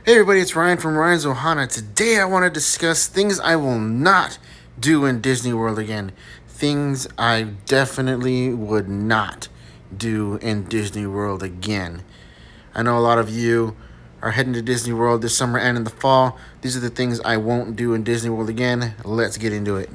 Hey everybody, it's Ryan from Ryan's Ohana. Today I want to discuss things I will not do in Disney World again. Things I definitely would not do in Disney World again. I know a lot of you are heading to Disney World this summer and in the fall. These are the things I won't do in Disney World again. Let's get into it.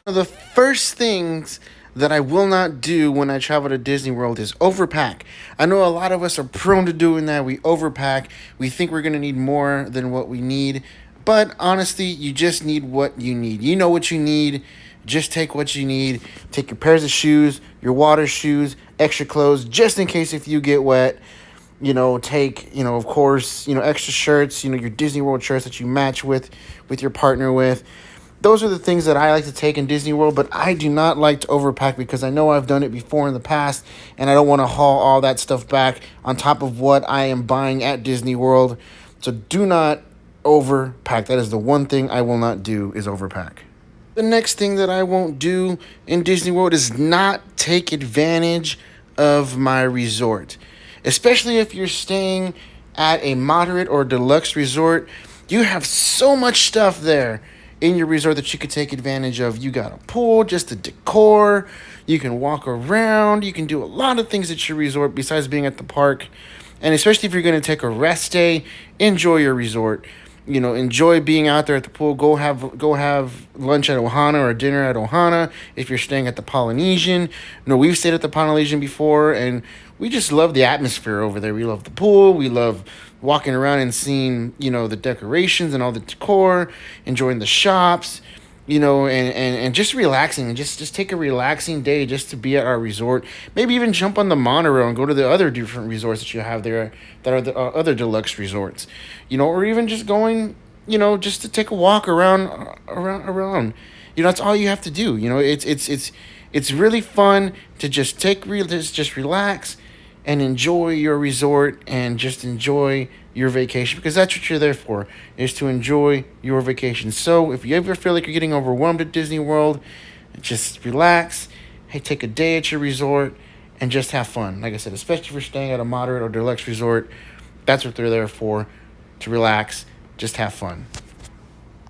The first things that I will not do when I travel to Disney World is overpack. I know a lot of us are prone to doing that. We overpack. We think we're going to need more than what we need. But honestly, you just need what you need. You know what you need. Just take what you need. Take your pairs of shoes, your water shoes, extra clothes, just in case if you get wet. Take, of course, extra shirts, your Disney World shirts that you match with your partner with. Those are the things that I like to take in Disney World, but I do not like to overpack because I know I've done it before in the past, and I don't want to haul all that stuff back on top of what I am buying at Disney World. So do not overpack. That is the one thing I will not do, is overpack. The next thing that I won't do in Disney World is not take advantage of my resort. Especially if you're staying at a moderate or deluxe resort, you have so much stuff there in your resort that you could take advantage of. You got a pool, just the decor. You can walk around. You can do a lot of things at your resort besides being at the park. And especially if you're going to take a rest day, enjoy your resort. Enjoy being out there at the pool. Go have lunch at Ohana or dinner at Ohana if you're staying at the Polynesian. We've stayed at the Polynesian before, and we just love the atmosphere over there. We love the pool. We love walking around and seeing, the decorations and all the decor, enjoying the shops, and just relaxing, and just take a relaxing day just to be at our resort. Maybe even jump on the monorail and go to the other different resorts that you have there that are the other deluxe resorts, or even just going, just to take a walk around. That's all you have to do. It's really fun to just just relax and enjoy your resort and just enjoy your vacation, because that's what you're there for, is to enjoy your vacation. So if you ever feel like you're getting overwhelmed at Disney World, just relax. Hey, take a day at your resort and just have fun. Like I said, especially if you're staying at a moderate or deluxe resort, that's what they're there for, to relax, just have fun.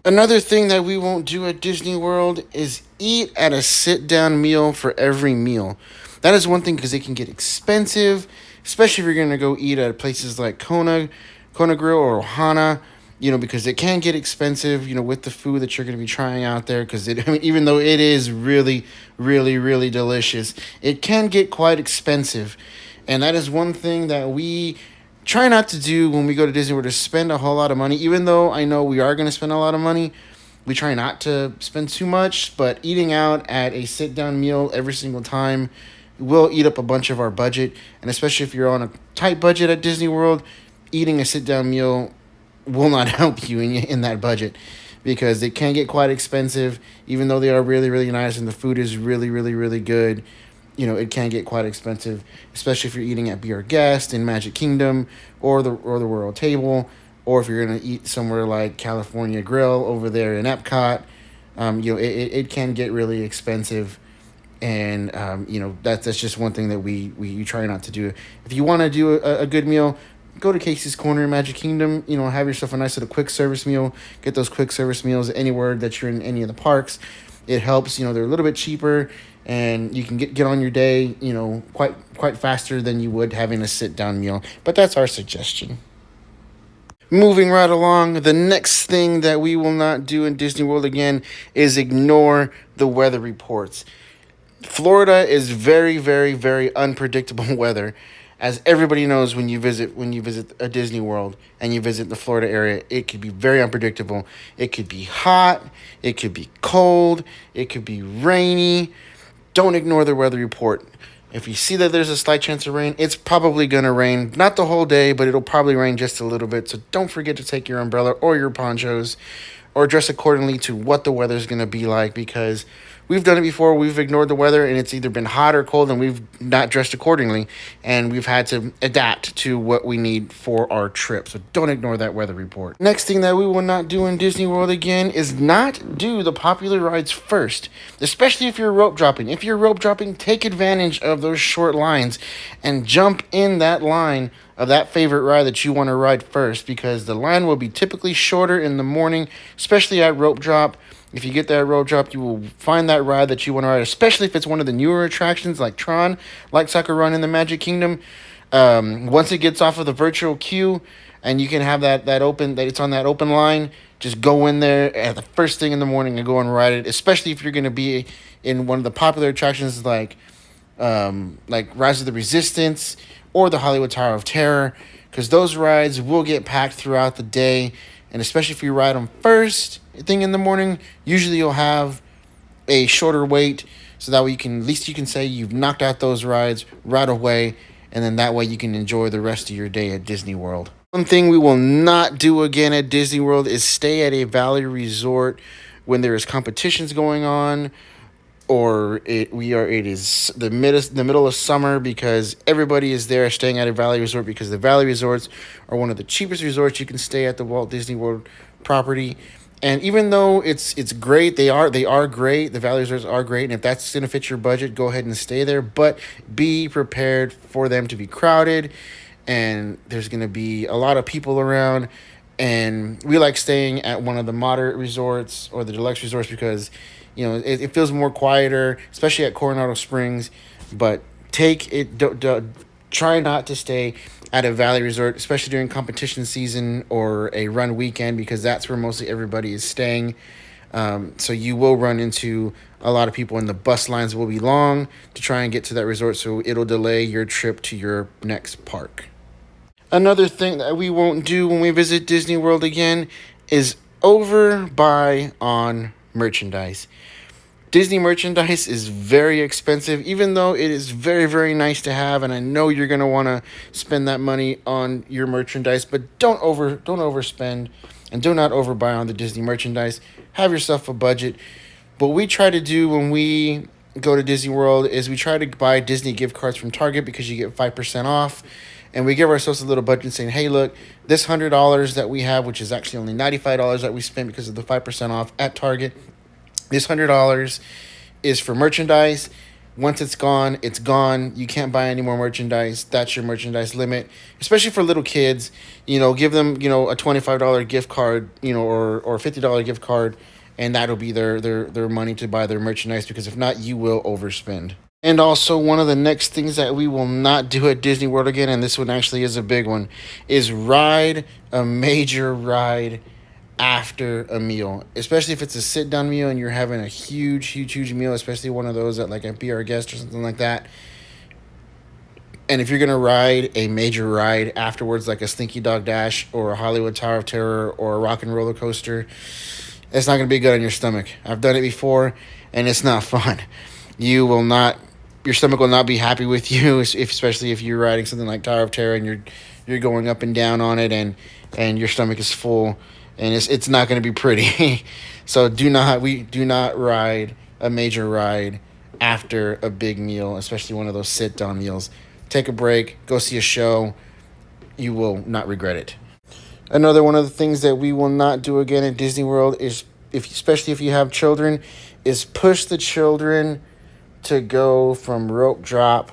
Another thing that we won't do at Disney World is eat at a sit-down meal for every meal. That is one thing, because it can get expensive, especially if you're going to go eat at places like Kona Grill or Ohana, because it can get expensive, with the food that you're going to be trying out there, because even though it is really, really, really delicious, it can get quite expensive. And that is one thing that we try not to do when we go to Disney World, to spend a whole lot of money. Even though I know we are going to spend a lot of money, we try not to spend too much, but eating out at a sit-down meal every single time will eat up a bunch of our budget. And especially if you're on a tight budget at Disney World, eating a sit-down meal will not help you in that budget, because it can get quite expensive. Even though they are really, really nice and the food is really, really, really good, it can get quite expensive, especially if you're eating at Be Our Guest in Magic Kingdom or the Royal Table, or if you're going to eat somewhere like California Grill over there in Epcot. It can get really expensive. And, that's just one thing that we try not to do. If you want to do a good meal, go to Casey's Corner in Magic Kingdom. Have yourself a nice little quick service meal. Get those quick service meals anywhere that you're in any of the parks. It helps. They're a little bit cheaper, and you can get on your day, quite faster than you would having a sit-down meal. But that's our suggestion. Moving right along, the next thing that we will not do in Disney World again is ignore the weather reports. Florida is very, very, very unpredictable weather. As everybody knows, when you visit a Disney World and you visit the Florida area, it could be very unpredictable. It could be hot, it could be cold, it could be rainy. Don't ignore the weather report. If you see that there's a slight chance of rain, it's probably going to rain. Not the whole day, but it'll probably rain just a little bit. So don't forget to take your umbrella or your ponchos, or dress accordingly to what the weather's going to be like, because we've done it before. We've ignored the weather, and it's either been hot or cold, and we've not dressed accordingly, and we've had to adapt to what we need for our trip. So don't ignore that weather report. Next thing that we will not do in Disney World again is not do the popular rides first, especially if you're rope dropping. If you're rope dropping, take advantage of those short lines and jump in that line of that favorite ride that you want to ride first, because the line will be typically shorter in the morning, especially at rope drop. If you get that rope drop, you will find that ride that you want to ride, especially if it's one of the newer attractions like Tron, like Sucker Run in the Magic Kingdom. Once it gets off of the virtual queue and you can have that open, that it's on that open line, just go in there at the first thing in the morning and go and ride it, especially if you're going to be in one of the popular attractions like Rise of the Resistance or the Hollywood Tower of Terror, because those rides will get packed throughout the day. And especially if you ride them first thing in the morning, usually you'll have a shorter wait, so that way you can, at least you can say you've knocked out those rides right away, and then that way you can enjoy the rest of your day at Disney World. One thing we will not do again at Disney World is stay at a Valley Resort when there is competitions going on, or it is the middle of summer, because everybody is there staying at a Valley Resort, because the Valley Resorts are one of the cheapest resorts you can stay at the Walt Disney World property. And even though it's great, they are great. The Valley Resorts are great, and if that's going to fit your budget, go ahead and stay there. But be prepared for them to be crowded, and there's going to be a lot of people around. And we like staying at one of the moderate resorts or the deluxe resorts, because it feels more quieter, especially at Coronado Springs. But try not to stay at a Valley Resort, especially during competition season or a run weekend, because that's where mostly everybody is staying. So you will run into a lot of people, and the bus lines will be long to try and get to that resort, so it'll delay your trip to your next park. Another thing that we won't do when we visit Disney World again is overbuy on merchandise. Disney merchandise is very expensive, even though it is very, very nice to have, and I know you're going to want to spend that money on your merchandise, but don't overspend, and do not overbuy on the Disney merchandise. Have yourself a budget. What we try to do when we go to Disney World is we try to buy Disney gift cards from Target, because you get 5% off. And we give ourselves a little budget saying, hey, look, this $100 that we have, which is actually only $95 that we spent because of the 5% off at Target, this $100 is for merchandise. Once it's gone, it's gone. You can't buy any more merchandise. That's your merchandise limit, especially for little kids. Give them, a $25 gift card, or a $50 gift card, and that'll be their money to buy their merchandise, because if not, you will overspend. And also, one of the next things that we will not do at Disney World again, and this one actually is a big one, is ride a major ride after a meal, especially if it's a sit-down meal and you're having a huge meal, especially one of those at like a Be Our Guest or something like that. And if you're going to ride a major ride afterwards, like a Slinky Dog Dash or a Hollywood Tower of Terror or a Rock and Roller Coaster, it's not going to be good on your stomach. I've done it before, and it's not fun. Your stomach will not be happy with you, especially if you're riding something like Tower of Terror and you're going up and down on it, and your stomach is full, and it's not going to be pretty. So we do not ride a major ride after a big meal, especially one of those sit-down meals. Take a break, go see a show. You will not regret it. Another one of the things that we will not do again at Disney World is, especially if you have children, is push the children to go from rope drop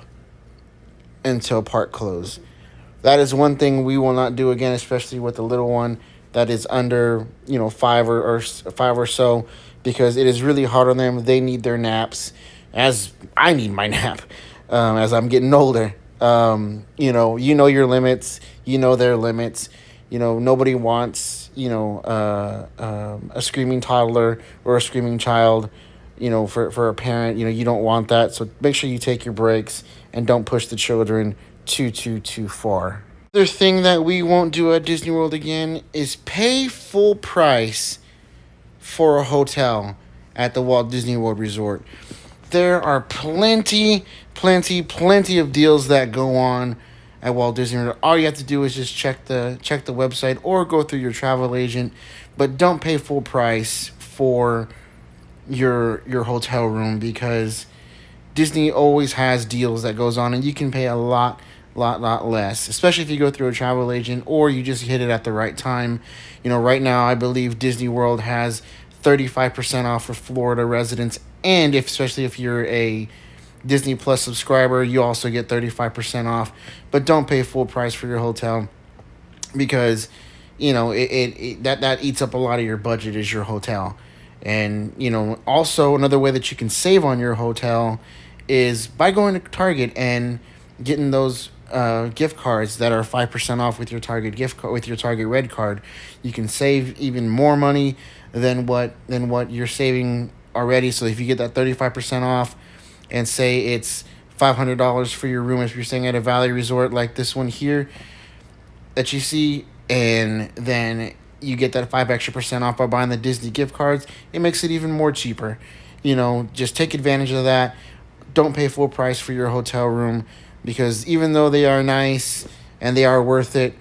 until park close. That is one thing we will not do again, especially with the little one that is under 5 or so, because it is really hard on them. They need their naps, as I need my nap as I'm getting older. Your limits, their limits. Nobody wants a screaming toddler or a screaming child. For a parent, you don't want that. So make sure you take your breaks and don't push the children too far. Another thing that we won't do at Disney World again is pay full price for a hotel at the Walt Disney World Resort. There are plenty of deals that go on at Walt Disney World. All you have to do is just check the website or go through your travel agent, but don't pay full price for your hotel room, because Disney always has deals that goes on, and you can pay a lot less, especially if you go through a travel agent or you just hit it at the right time. Right now I believe Disney World has 35% off for Florida residents, and especially if you're a Disney Plus subscriber, you also get 35% off. But don't pay full price for your hotel, because that eats up a lot of your budget, is your hotel. And also another way that you can save on your hotel is by going to Target and getting those gift cards that are 5% off with your Target gift card, with your Target Red card. You can save even more money than what you're saving already. So if you get that 35% off, and say it's $500 for your room if you're staying at a Valley Resort like this one here that you see, and then you get that 5 extra% off by buying the Disney gift cards, it makes it even more cheaper. Just take advantage of that. Don't pay full price for your hotel room, because even though they are nice and they are worth it,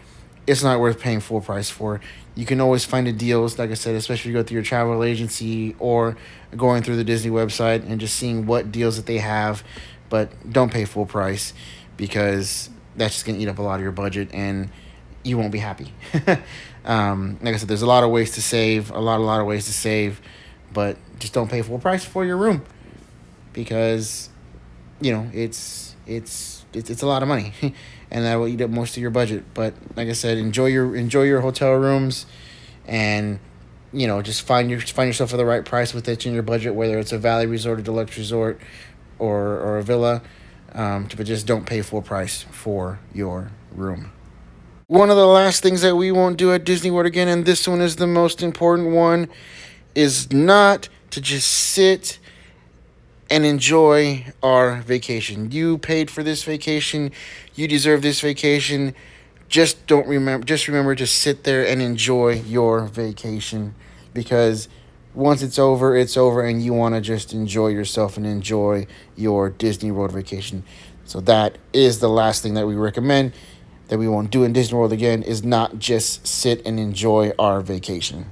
it's not worth paying full price for. You can always find the deals, like I said, especially if you go through your travel agency or going through the Disney website and just seeing what deals that they have. But don't pay full price, because that's just going to eat up a lot of your budget and you won't be happy. Like I said, there's a lot of ways to save, a lot of ways to save, but just don't pay full price for your room, because it's a lot of money, and that will eat up most of your budget. But like I said, enjoy your hotel rooms, and just find yourself for the right price with it in your budget, whether it's a Valley Resort, a deluxe resort, or a villa. But just don't pay full price for your room. One of the last things that we won't do at Disney World again, and this one is the most important one, is not to just sit and enjoy our vacation. You paid for this vacation. You deserve this vacation. Just remember to sit there and enjoy your vacation, because once it's over, and you want to just enjoy yourself and enjoy your Disney World vacation. So that is the last thing that we recommend, that we won't do in Disney World again, is not just sit and enjoy our vacation.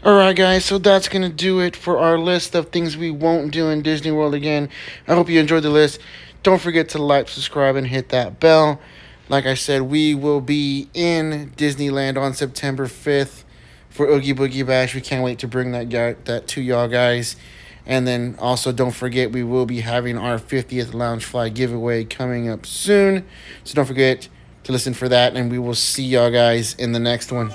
Alright guys, so that's going to do it for our list of things we won't do in Disney World again. I hope you enjoyed the list. Don't forget to like, subscribe, and hit that bell. Like I said, we will be in Disneyland on September 5th for Oogie Boogie Bash. We can't wait to bring that to y'all guys. And then also don't forget, we will be having our 50th Loungefly giveaway coming up soon. So don't forget to listen for that, and we will see y'all guys in the next one.